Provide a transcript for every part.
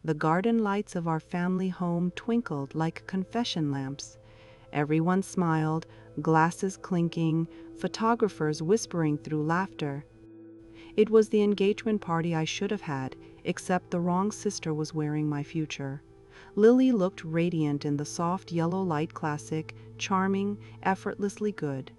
The garden lights of our family home twinkled like confession lamps. Everyone smiled, glasses clinking, photographers whispering through laughter. It was the engagement party I should have had, except the wrong sister was wearing my future. Lily looked radiant in the soft yellow light, classic, charming, effortlessly good.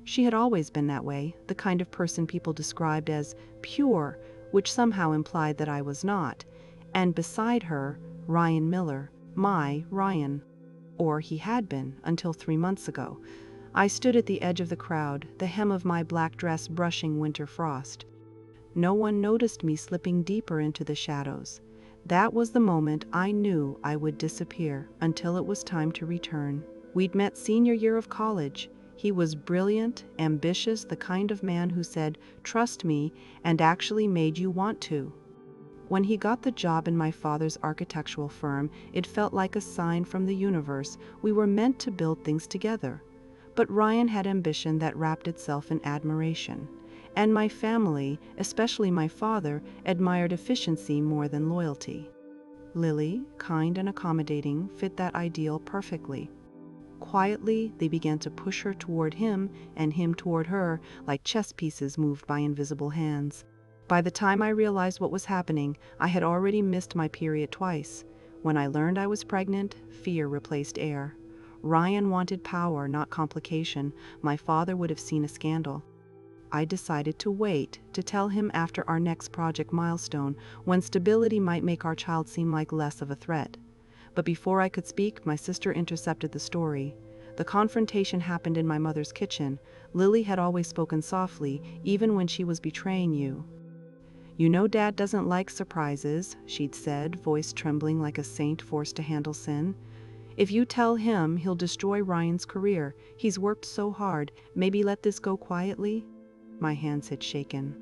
She had always been that way, the kind of person people described as pure, which somehow implied that I was not. And beside her, Ryan Miller, my Ryan. Or he had been, until 3 months ago. I stood at the edge of the crowd, the hem of my black dress brushing winter frost. No one noticed me slipping deeper into the shadows. That was the moment I knew I would disappear until it was time to return. We'd met senior year of college. He was brilliant, ambitious, the kind of man who said, "Trust me," and actually made you want to. When he got the job in my father's architectural firm, it felt like a sign from the universe. We were meant to build things together. But Ryan had ambition that wrapped itself in admiration. And my family, especially my father, admired efficiency more than loyalty. Lily, kind and accommodating, fit that ideal perfectly. Quietly, they began to push her toward him and him toward her, like chess pieces moved by invisible hands. By the time I realized what was happening, I had already missed my period twice. When I learned I was pregnant, fear replaced air. Ryan wanted power, not complication. My father would have seen a scandal. I decided to wait, to tell him after our next project milestone, when stability might make our child seem like less of a threat. But before I could speak, my sister intercepted the story. The confrontation happened in my mother's kitchen. Lily had always spoken softly, even when she was betraying you. "You know Dad doesn't like surprises," she'd said, voice trembling like a saint forced to handle sin. "If you tell him, he'll destroy Ryan's career. He's worked so hard. Maybe let this go quietly?" My hands had shaken.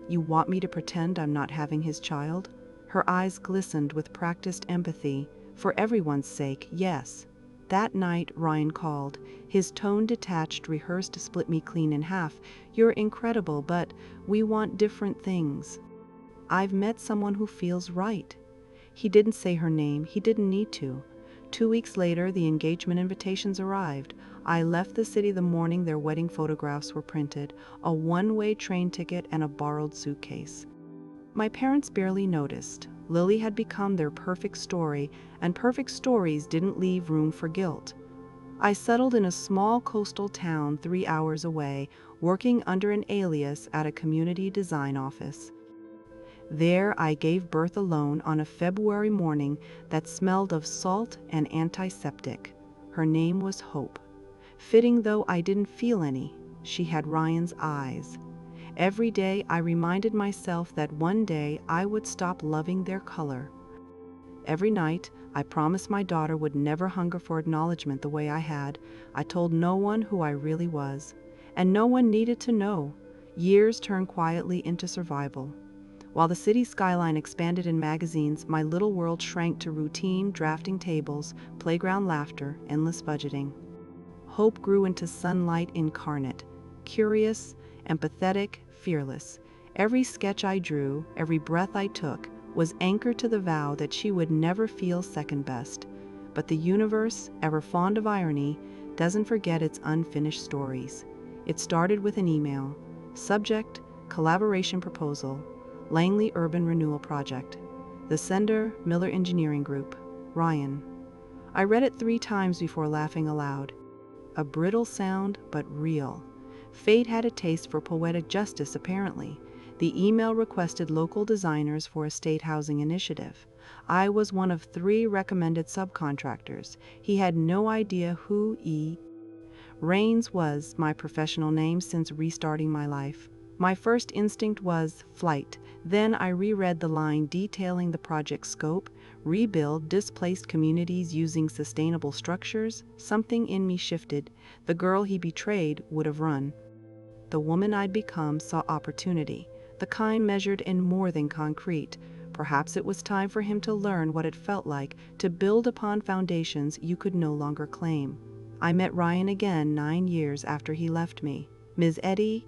"You want me to pretend I'm not having his child?" Her eyes glistened with practiced empathy. "For everyone's sake, yes." That night, Ryan called. His tone detached, rehearsed to split me clean in half. "You're incredible, but we want different things. I've met someone who feels right." He didn't say her name. He didn't need to. 2 weeks later, the engagement invitations arrived. I left the city the morning their wedding photographs were printed, a one-way train ticket and a borrowed suitcase. My parents barely noticed. Lily had become their perfect story, and perfect stories didn't leave room for guilt. I settled in a small coastal town 3 hours away, working under an alias at a community design office. There I gave birth alone on a February morning that smelled of salt and antiseptic. Her name was Hope. Fitting though I didn't feel any, she had Ryan's eyes. Every day I reminded myself that one day I would stop loving their color. Every night I promised my daughter would never hunger for acknowledgement the way I had. I told no one who I really was, and no one needed to know. Years turned quietly into survival. While the city skyline expanded in magazines, my little world shrank to routine, drafting tables, playground laughter, endless budgeting. Hope grew into sunlight incarnate, curious, empathetic, fearless. Every sketch I drew, every breath I took, was anchored to the vow that she would never feel second best. But the universe, ever fond of irony, doesn't forget its unfinished stories. It started with an email. Subject, collaboration proposal, Langley Urban Renewal Project. The sender, Miller Engineering Group, Ryan. I read it 3 times before laughing aloud. A brittle sound, but real. Fate had a taste for poetic justice, apparently. The email requested local designers for a state housing initiative. I was one of 3 recommended subcontractors. He had no idea who Rains was, my professional name since restarting my life. My first instinct was flight. Then I reread the line detailing the project's scope: rebuild displaced communities using sustainable structures. Something in me shifted. The girl he betrayed would have run. The woman I'd become saw opportunity, the kind measured in more than concrete. Perhaps it was time for him to learn what it felt like to build upon foundations you could no longer claim. I met Ryan again 9 years after he left me. "Ms. Eddy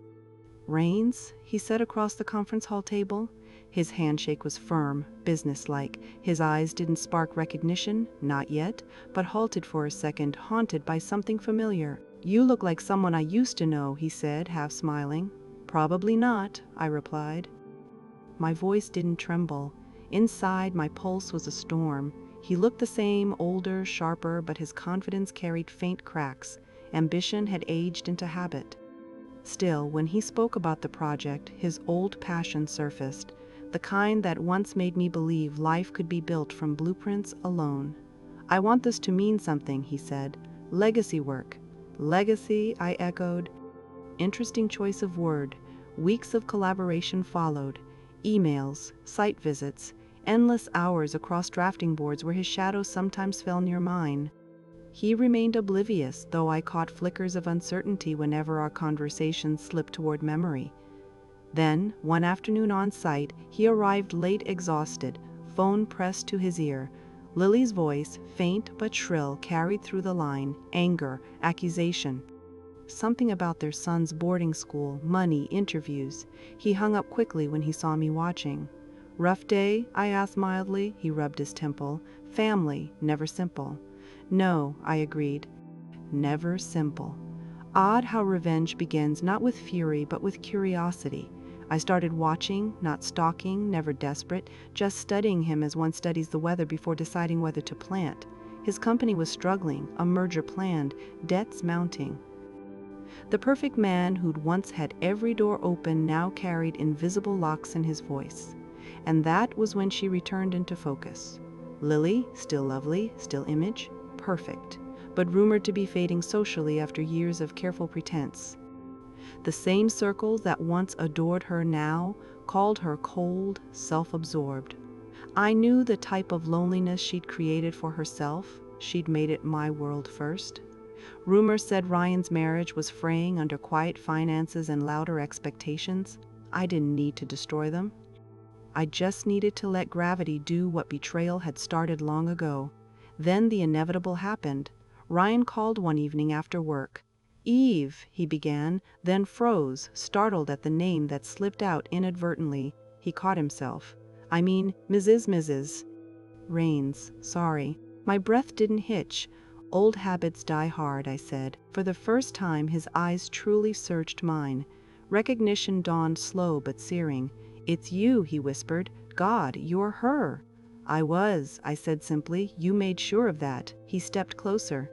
Rains," he said across the conference hall table. His handshake was firm, businesslike. His eyes didn't spark recognition, not yet, but halted for a second, haunted by something familiar. "You look like someone I used to know," he said, half smiling. "Probably not," I replied. My voice didn't tremble. Inside, my pulse was a storm. He looked the same, older, sharper, but his confidence carried faint cracks. Ambition had aged into habit. Still, when he spoke about the project, his old passion surfaced, the kind that once made me believe life could be built from blueprints alone. "I want this to mean something," he said. "Legacy work." "Legacy," I echoed. Interesting choice of word. Weeks of collaboration followed. Emails, site visits, endless hours across drafting boards where his shadow sometimes fell near mine. He remained oblivious, though I caught flickers of uncertainty whenever our conversations slipped toward memory. Then, one afternoon on site, he arrived late, exhausted, phone pressed to his ear. Lily's voice, faint but shrill, carried through the line, anger, accusation. Something about their son's boarding school, money, interviews. He hung up quickly when he saw me watching. "Rough day?" I asked mildly. He rubbed his temple. "Family, never simple." "No," I agreed. Never simple. Odd how revenge begins not with fury but with curiosity. I started watching, not stalking, never desperate, just studying him as one studies the weather before deciding whether to plant. His company was struggling, a merger planned, debts mounting. The perfect man who'd once had every door open now carried invisible locks in his voice. And that was when she returned into focus. Lily, still lovely, still image, perfect, but rumored to be fading socially after years of careful pretense. The same circles that once adored her now called her cold, self-absorbed. I knew the type of loneliness she'd created for herself. She'd made it my world first. Rumors said Ryan's marriage was fraying under quiet finances and louder expectations. I didn't need to destroy them. I just needed to let gravity do what betrayal had started long ago. Then the inevitable happened. Ryan called one evening after work. "Eve," he began, then froze, startled at the name that slipped out inadvertently. He caught himself. "I mean, Mrs. Rains, sorry." My breath didn't hitch. "Old habits die hard," I said. For the first time, his eyes truly searched mine. Recognition dawned slow but searing. "It's you," he whispered. "God, you're her." I said simply. "You made sure of that." He stepped closer.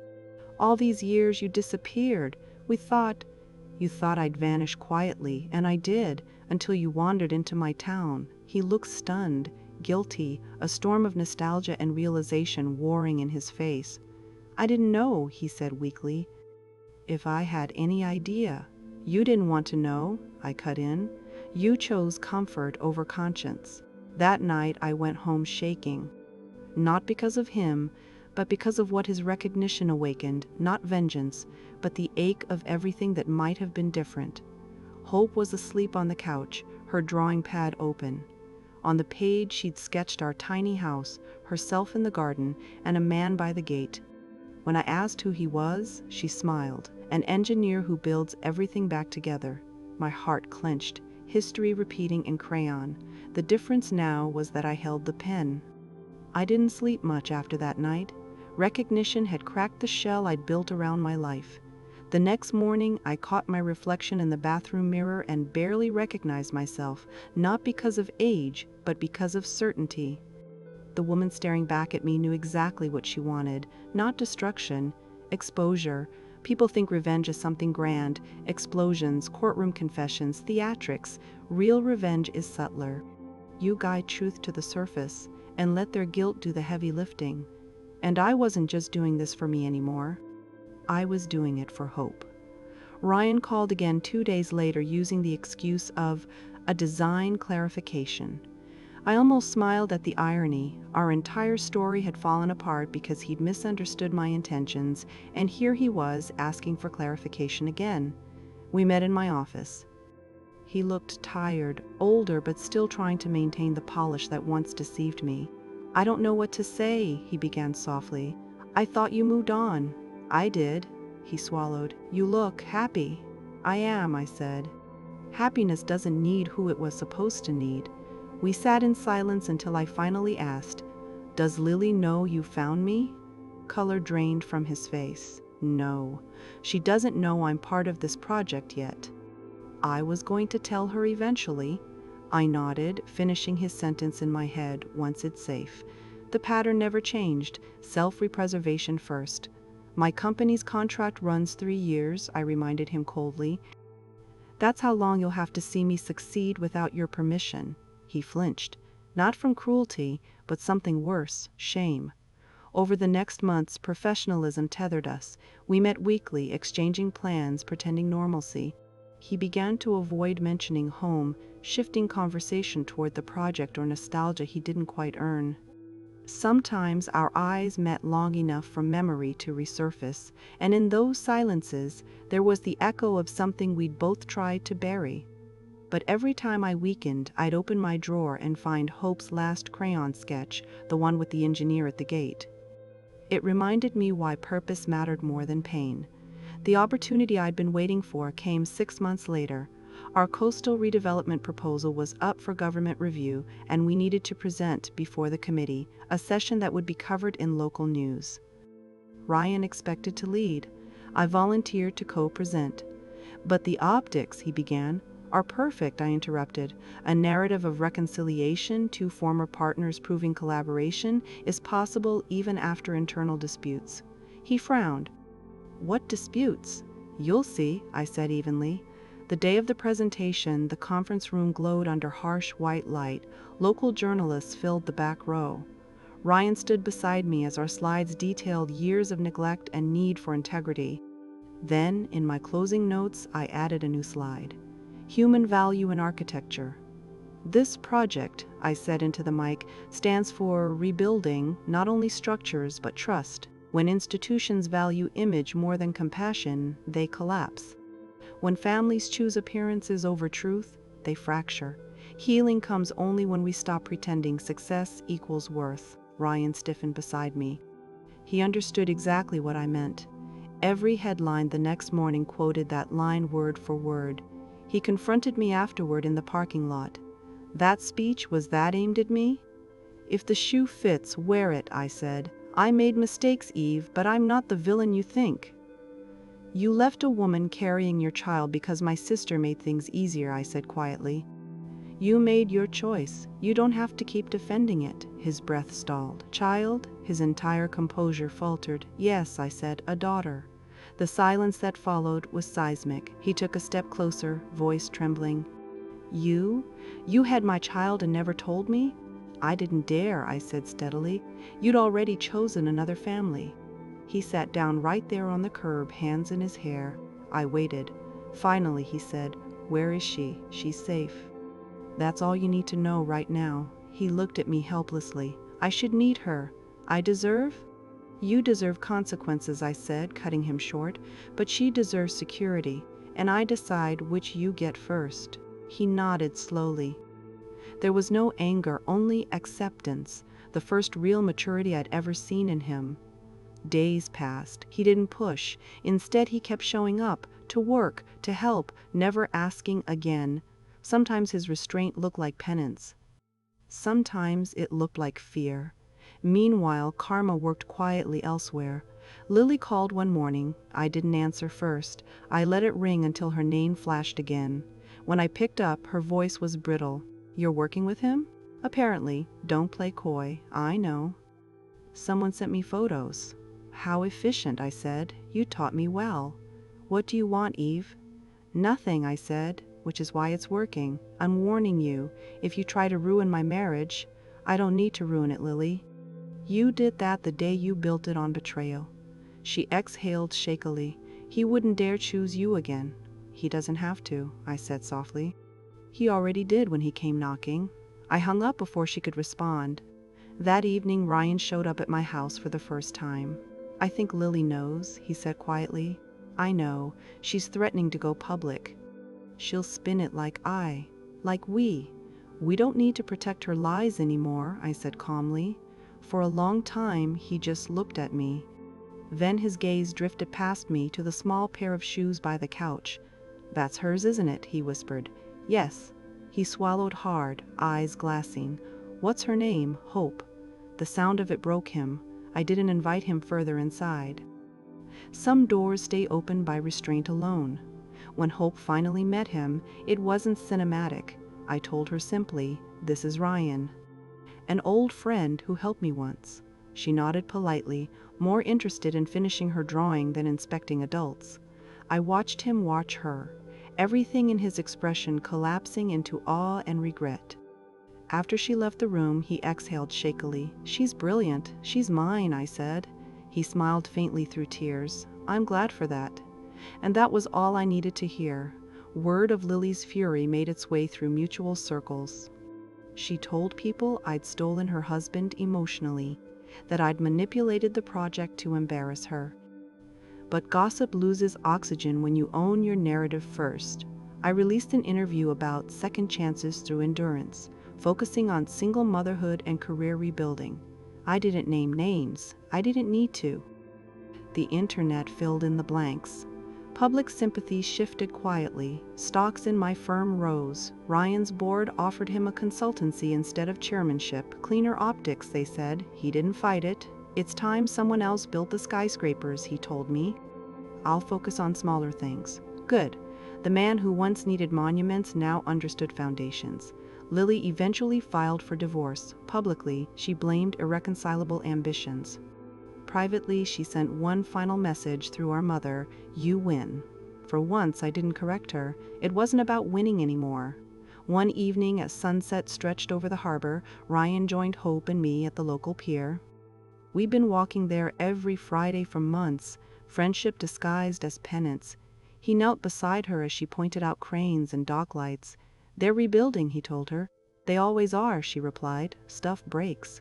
"All these years you disappeared. You thought I'd vanish quietly, and I did, until you wandered into my town." He looked stunned, guilty, a storm of nostalgia and realization warring in his face. "I didn't know," he said weakly. "If I had any idea." "You didn't want to know," I cut in. "You chose comfort over conscience." That night I went home shaking. Not because of him, but because of what his recognition awakened, not vengeance, but the ache of everything that might have been different. Hope was asleep on the couch, her drawing pad open. On the page she'd sketched our tiny house, herself in the garden, and a man by the gate. When I asked who he was, she smiled. "An engineer who builds everything back together." My heart clenched, history repeating in crayon. The difference now was that I held the pen. I didn't sleep much after that night. Recognition had cracked the shell I'd built around my life. The next morning, I caught my reflection in the bathroom mirror and barely recognized myself, not because of age, but because of certainty. The woman staring back at me knew exactly what she wanted, not destruction, exposure. People think revenge is something grand, explosions, courtroom confessions, theatrics. Real revenge is subtler. You guide truth to the surface and let their guilt do the heavy lifting. And I wasn't just doing this for me anymore. I was doing it for hope. Ryan called again 2 days later using the excuse of a design clarification. I almost smiled at the irony. Our entire story had fallen apart because he'd misunderstood my intentions, and here he was asking for clarification again. We met in my office. He looked tired, older, but still trying to maintain the polish that once deceived me. "I don't know what to say," he began softly. "I thought you moved on." "I did," he swallowed. "You look happy." "I am," I said. Happiness doesn't need who it was supposed to need. We sat in silence until I finally asked, "Does Lily know you found me?" Color drained from his face. "No, she doesn't know I'm part of this project yet." "I was going to tell her eventually." I nodded, finishing his sentence in my head, "once it's safe." The pattern never changed, self-preservation first. "My company's contract runs 3 years," I reminded him coldly. "That's how long you'll have to see me succeed without your permission." He flinched, not from cruelty, but something worse, shame. Over the next months, professionalism tethered us. We met weekly, exchanging plans, pretending normalcy. He began to avoid mentioning home, shifting conversation toward the project or nostalgia he didn't quite earn. Sometimes our eyes met long enough for memory to resurface, and in those silences, there was the echo of something we'd both tried to bury. But every time I weakened, I'd open my drawer and find Hope's last crayon sketch, the one with the engineer at the gate. It reminded me why purpose mattered more than pain. The opportunity I'd been waiting for came 6 months later. Our coastal redevelopment proposal was up for government review, and we needed to present before the committee, a session that would be covered in local news. Ryan expected to lead. I volunteered to co-present. "But the optics," he began. "Are perfect," I interrupted. "A narrative of reconciliation, 2 former partners proving collaboration, is possible even after internal disputes." He frowned. "What disputes?" "You'll see," I said evenly. The day of the presentation, the conference room glowed under harsh white light. Local journalists filled the back row. Ryan stood beside me as our slides detailed years of neglect and need for integrity. Then, in my closing notes, I added a new slide. Human value in architecture. "This project," I said into the mic, "stands for rebuilding not only structures but trust. When institutions value image more than compassion, they collapse. When families choose appearances over truth, they fracture. Healing comes only when we stop pretending success equals worth." Ryan stiffened beside me. He understood exactly what I meant. Every headline the next morning quoted that line word for word. He confronted me afterward in the parking lot. "That speech, was that aimed at me?" "If the shoe fits, wear it," I said. "I made mistakes, Eve, but I'm not the villain you think." "You left a woman carrying your child because my sister made things easier," I said quietly. "You made your choice. You don't have to keep defending it." His breath stalled. "Child?" His entire composure faltered. "Yes," I said, "a daughter." The silence that followed was seismic. He took a step closer, voice trembling. You had my child and never told me?" "I didn't dare," I said steadily. "You'd already chosen another family." He sat down right there on the curb, hands in his hair. I waited. Finally he said, "Where is she? She's safe." "That's all you need to know right now." He looked at me helplessly. "I should meet her. I deserve?" "You deserve consequences," I said, cutting him short, "but she deserves security, and I decide which you get first." He nodded slowly. There was no anger, only acceptance, the first real maturity I'd ever seen in him. Days passed. He didn't push. Instead, he kept showing up, to work, to help, never asking again. Sometimes his restraint looked like penance. Sometimes it looked like fear. Meanwhile, karma worked quietly elsewhere. Lily called one morning. I didn't answer first. I let it ring until her name flashed again. When I picked up, her voice was brittle. "You're working with him?" "Apparently. Don't play coy. I know." "Someone sent me photos." "How efficient," I said. "You taught me well." "What do you want, Eve?" "Nothing," I said, "which is why it's working. I'm warning you, if you try to ruin my marriage." "I don't need to ruin it, Lily. You did that the day you built it on betrayal." She exhaled shakily. "He wouldn't dare choose you again." "He doesn't have to," I said softly. "He already did when he came knocking." I hung up before she could respond. That evening, Ryan showed up at my house for the first time. "I think Lily knows," he said quietly. "I know. She's threatening to go public. She'll spin it like we. We don't need to protect her lies anymore," I said calmly. For a long time, he just looked at me. Then his gaze drifted past me to the small pair of shoes by the couch. "That's hers, isn't it?" he whispered. "Yes." He swallowed hard, eyes glassing. What's her name? Hope. The sound of it broke him. I didn't invite him further inside. Some doors stay open by restraint alone. When Hope finally met him, it wasn't cinematic. I told her simply, "This is Ryan. An old friend who helped me once." She nodded politely, more interested in finishing her drawing than inspecting adults. I watched him watch her, everything in his expression collapsing into awe and regret. After she left the room, he exhaled shakily. "She's brilliant. She's mine," I said. He smiled faintly through tears. "I'm glad for that." And that was all I needed to hear. Word of Lily's fury made its way through mutual circles. She told people I'd stolen her husband emotionally, that I'd manipulated the project to embarrass her. But gossip loses oxygen when you own your narrative first. I released an interview about second chances through endurance, focusing on single motherhood and career rebuilding. I didn't name names. I didn't need to. The internet filled in the blanks. Public sympathy shifted quietly. Stocks in my firm rose. Ryan's board offered him a consultancy instead of chairmanship. Cleaner optics, they said. He didn't fight it. "It's time someone else built the skyscrapers," he told me. "I'll focus on smaller things." Good. The man who once needed monuments now understood foundations. Lily eventually filed for divorce. Publicly, she blamed irreconcilable ambitions. Privately, she sent one final message through our mother: "You win." For once, I didn't correct her. It wasn't about winning anymore. One evening, as sunset stretched over the harbor, Ryan joined Hope and me at the local pier. We'd been walking there every Friday for months, friendship disguised as penance. He knelt beside her as she pointed out cranes and dock lights. "They're rebuilding," he told her. "They always are," she replied. "Stuff breaks."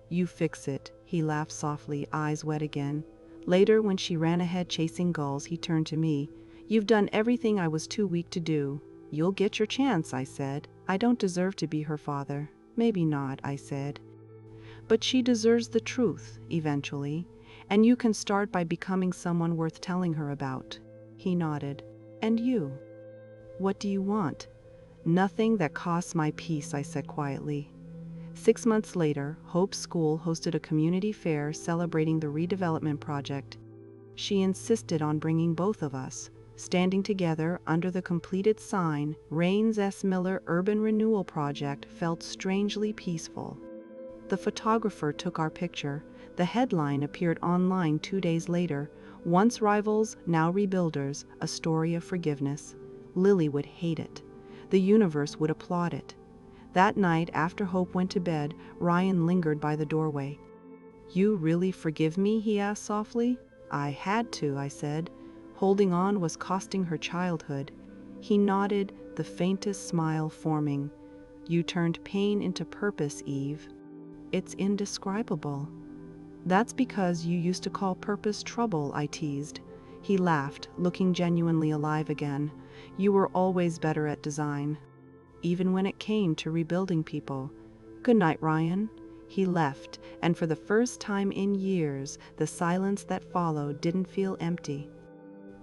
"You fix it," he laughed softly, eyes wet again. Later, when she ran ahead chasing gulls, he turned to me. "You've done everything I was too weak to do." "You'll get your chance," I said. "I don't deserve to be her father." "Maybe not," I said. "But she deserves the truth, eventually. And you can start by becoming someone worth telling her about." He nodded. "And you? What do you want?" "Nothing that costs my peace," I said quietly. 6 months later, Hope's school hosted a community fair celebrating the redevelopment project. She insisted on bringing both of us. Standing together under the completed sign, Rains S. Miller Urban Renewal Project, felt strangely peaceful. The photographer took our picture. The headline appeared online 2 days later: "Once rivals, now rebuilders, a story of forgiveness." Lily would hate it. The universe would applaud it. That night, after Hope went to bed, Ryan lingered by the doorway. "You really forgive me?" he asked softly. "I had to," I said. Holding on was costing her childhood. He nodded, the faintest smile forming. "You turned pain into purpose, Eve." "It's indescribable." "That's because you used to call purpose trouble," I teased. He laughed, looking genuinely alive again. "You were always better at design, even when it came to rebuilding people." "Good night, Ryan." He left, and for the first time in years, the silence that followed didn't feel empty.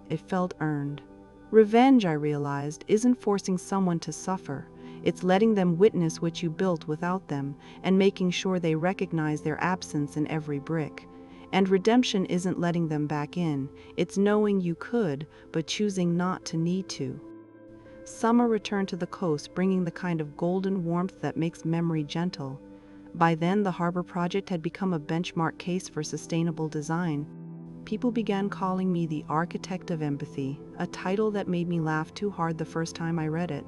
It felt earned. Revenge, I realized, isn't forcing someone to suffer. It's letting them witness what you built without them, and making sure they recognize their absence in every brick. And redemption isn't letting them back in. It's knowing you could, but choosing not to need to. Summer returned to the coast, bringing the kind of golden warmth that makes memory gentle. By then, the harbor project had become a benchmark case for sustainable design. People began calling me the architect of empathy, a title that made me laugh too hard the first time I read it.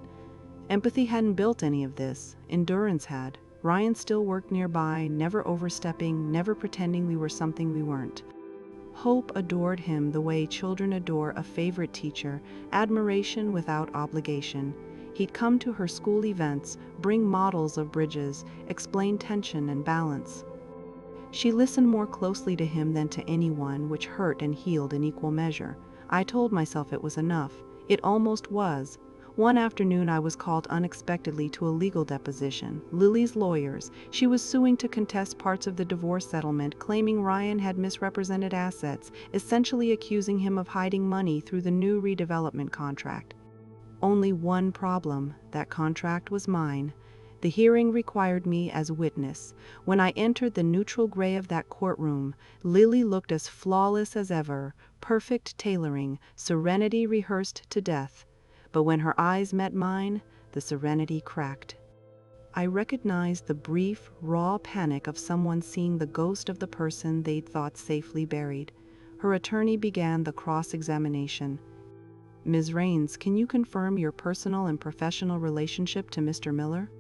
Empathy hadn't built any of this. Endurance had. Ryan still worked nearby, never overstepping, never pretending we were something we weren't. Hope adored him the way children adore a favorite teacher, admiration without obligation. He'd come to her school events, bring models of bridges, explain tension and balance. She listened more closely to him than to anyone, which hurt and healed in equal measure. I told myself it was enough. It almost was. One afternoon I was called unexpectedly to a legal deposition. Lily's lawyers. She was suing to contest parts of the divorce settlement, claiming Ryan had misrepresented assets, essentially accusing him of hiding money through the new redevelopment contract. Only one problem: that contract was mine. The hearing required me as witness. When I entered the neutral gray of that courtroom, Lily looked as flawless as ever, perfect tailoring, serenity rehearsed to death. But when her eyes met mine, the serenity cracked. I recognized the brief, raw panic of someone seeing the ghost of the person they'd thought safely buried. Her attorney began the cross-examination. "Ms. Rains, can you confirm your personal and professional relationship to Mr. Miller?"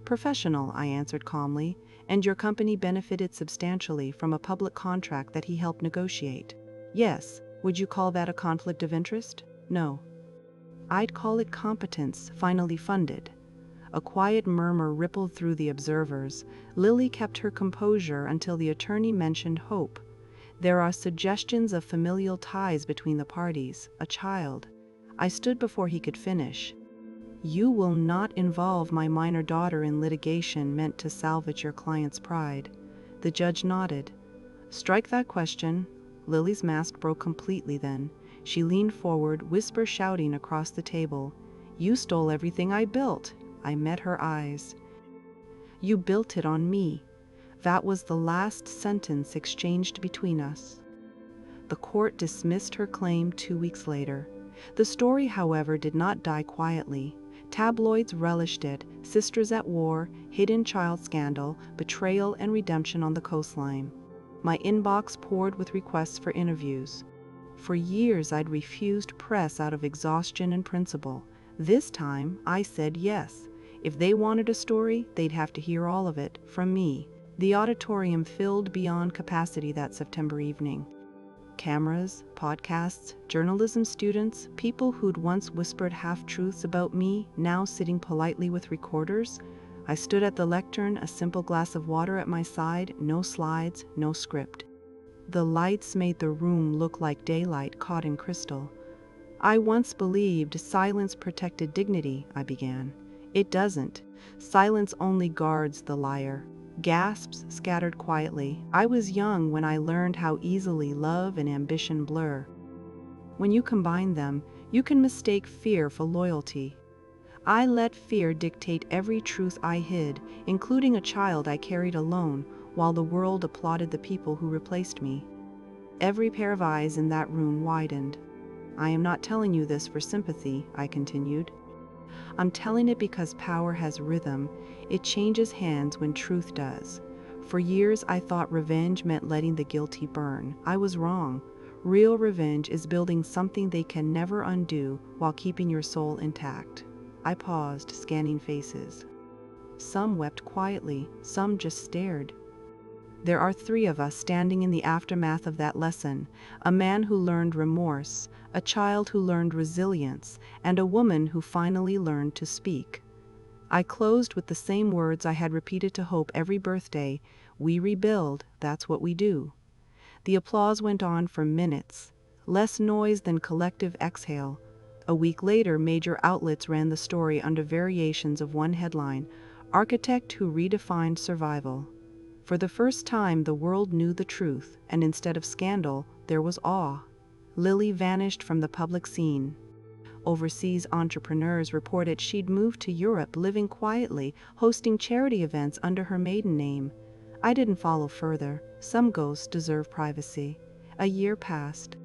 "Professional," I answered calmly, "and your company benefited substantially from a public contract that he helped negotiate." "Yes. Would you call that a conflict of interest?" "No." "I'd call it competence, finally funded." A quiet murmur rippled through the observers. Lily kept her composure until the attorney mentioned hope. "There are suggestions of familial ties between the parties, a child." I stood before he could finish. "You will not involve my minor daughter in litigation meant to salvage your client's pride." The judge nodded. "Strike that question." Lily's mask broke completely then. She leaned forward, whisper shouting across the table, "You stole everything I built." I met her eyes. "You built it on me." That was the last sentence exchanged between us. The court dismissed her claim 2 weeks later. The story, however, did not die quietly. Tabloids relished it: sisters at war, hidden child scandal, betrayal and redemption on the coastline. My inbox poured with requests for interviews. For years I'd refused press out of exhaustion and principle. This time I said yes. If they wanted a story, they'd have to hear all of it, from me. The auditorium filled beyond capacity that September evening. Cameras, podcasts, journalism students, people who'd once whispered half-truths about me, now sitting politely with recorders. I stood at the lectern, a simple glass of water at my side, no slides, no script. The lights made the room look like daylight caught in crystal. "I once believed silence protected dignity," I began. "It doesn't. Silence only guards the liar." Gasps scattered quietly. I was young when I learned how easily love and ambition blur. When you combine them, you can mistake fear for loyalty. I let fear dictate every truth I hid, including a child I carried alone, while the world applauded the people who replaced me. Every pair of eyes in that room widened. "I am not telling you this for sympathy," I continued. "I'm telling it because power has rhythm. It changes hands when truth does. For years I thought revenge meant letting the guilty burn. I was wrong. Real revenge is building something they can never undo while keeping your soul intact." I paused, scanning faces. Some wept quietly, some just stared. There are 3 of us standing in the aftermath of that lesson: a man who learned remorse, a child who learned resilience, and a woman who finally learned to speak. I closed with the same words I had repeated to Hope every birthday: "We rebuild, that's what we do." The applause went on for minutes, less noise than collective exhale. A week later, major outlets ran the story under variations of one headline: "Architect who redefined survival." For the first time, the world knew the truth, and instead of scandal, there was awe. Lily vanished from the public scene. Overseas entrepreneurs reported she'd moved to Europe, living quietly, hosting charity events under her maiden name. I didn't follow further. Some ghosts deserve privacy. A year passed.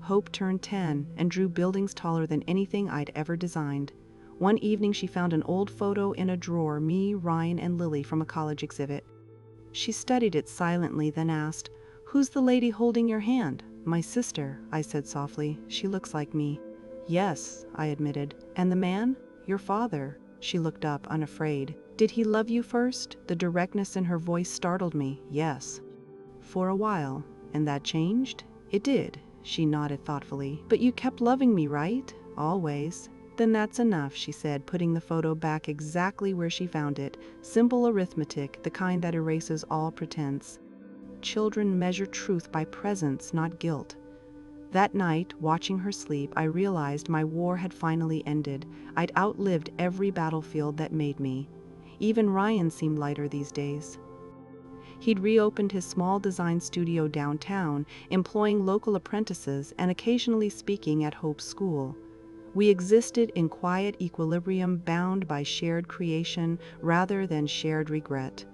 Hope turned 10 and drew buildings taller than anything I'd ever designed. One evening she found an old photo in a drawer, me, Ryan, and Lily from a college exhibit. She studied it silently, then asked, "Who's the lady holding your hand?" "My sister," I said softly. "She looks like me." "Yes," I admitted. "And the man?" "Your father." She looked up, unafraid. "Did he love you first?" The directness in her voice startled me. "Yes." "For a while. And that changed?" "It did." She nodded thoughtfully. "But you kept loving me, right?" "Always." "Then that's enough," she said, putting the photo back exactly where she found it. Simple arithmetic, the kind that erases all pretense. Children measure truth by presence, not guilt. That night, watching her sleep, I realized my war had finally ended. I'd outlived every battlefield that made me. Even Ryan seemed lighter these days. He'd reopened his small design studio downtown, employing local apprentices and occasionally speaking at Hope's school. We existed in quiet equilibrium, bound by shared creation rather than shared regret.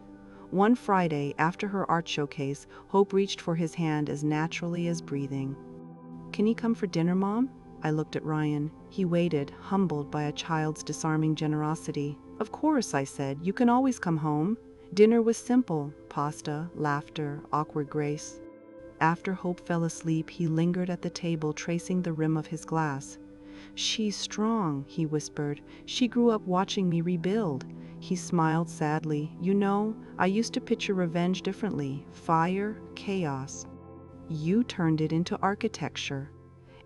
One Friday, after her art showcase, Hope reached for his hand as naturally as breathing. "Can you come for dinner, Mom?" I looked at Ryan. He waited, humbled by a child's disarming generosity. "Of course," I said. "You can always come home." Dinner was simple: pasta, laughter, awkward grace. After Hope fell asleep, he lingered at the table, tracing the rim of his glass. "She's strong," he whispered. "She grew up watching me rebuild." He smiled sadly. "You know, I used to picture revenge differently. Fire, chaos. You turned it into architecture."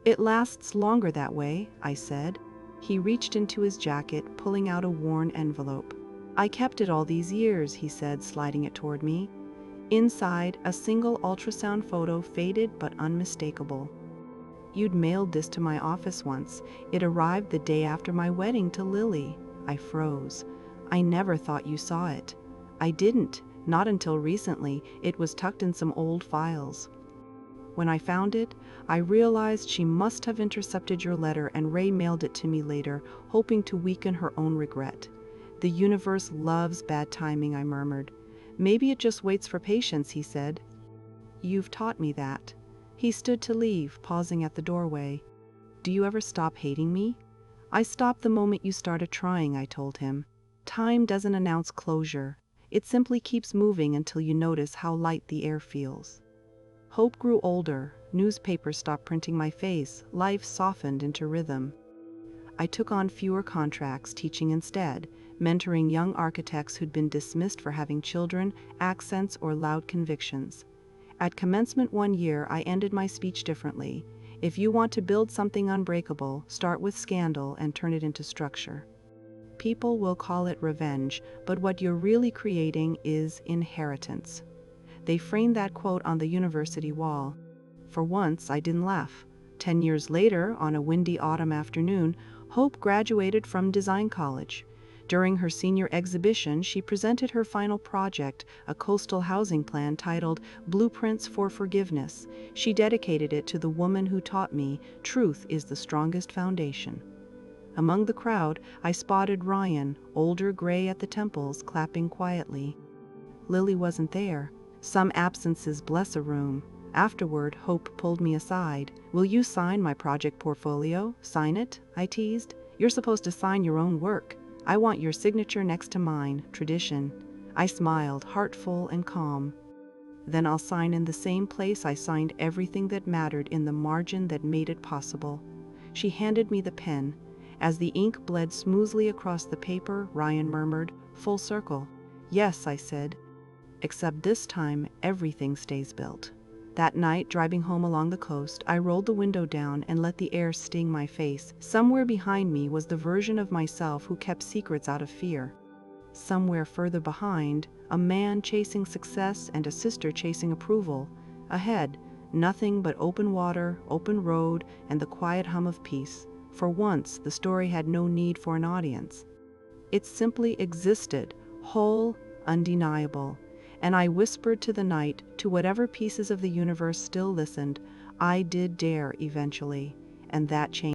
"It lasts longer that way," I said. He reached into his jacket, pulling out a worn envelope. "I kept it all these years," he said, sliding it toward me. Inside, a single ultrasound photo, faded but unmistakable. "You'd mailed this to my office once. It arrived the day after my wedding to Lily." I froze. "I never thought you saw it." "I didn't, not until recently. It was tucked in some old files. When I found it, I realized she must have intercepted your letter, and Ray mailed it to me later, hoping to weaken her own regret." "The universe loves bad timing," I murmured. "Maybe it just waits for patience," he said. "You've taught me that." He stood to leave, pausing at the doorway. "Do you ever stop hating me?" "I stopped the moment you started trying," I told him. "Time doesn't announce closure. It simply keeps moving until you notice how light the air feels." Hope grew older. Newspapers stopped printing my face. Life softened into rhythm. I took on fewer contracts, teaching instead, mentoring young architects who'd been dismissed for having children, accents, or loud convictions. At commencement one year, I ended my speech differently. "If you want to build something unbreakable, start with scandal and turn it into structure." People will call it revenge, but what you're really creating is inheritance. They framed that quote on the university wall. For once, I didn't laugh. 10 years later, on a windy autumn afternoon, Hope graduated from design college. During her senior exhibition, she presented her final project, a coastal housing plan titled "Blueprints for Forgiveness." She dedicated it to the woman who taught me truth is the strongest foundation. Among the crowd, I spotted Ryan, older, gray at the temples, clapping quietly. Lily wasn't there. Some absences bless a room. Afterward, Hope pulled me aside. "Will you sign my project portfolio?" "Sign it?" I teased. "You're supposed to sign your own work. I want your signature next to mine. Tradition." I smiled, heartful and calm. "Then I'll sign in the same place I signed everything that mattered, in the margin that made it possible." She handed me the pen. As the ink bled smoothly across the paper, Ryan murmured, "Full circle." "Yes," I said. "Except this time, everything stays built." That night, driving home along the coast, I rolled the window down and let the air sting my face. Somewhere behind me was the version of myself who kept secrets out of fear. Somewhere further behind, a man chasing success and a sister chasing approval. Ahead, nothing but open water, open road, and the quiet hum of peace. For once, the story had no need for an audience. It simply existed, whole, undeniable. And I whispered to the night, to whatever pieces of the universe still listened, I did dare eventually, and that changed.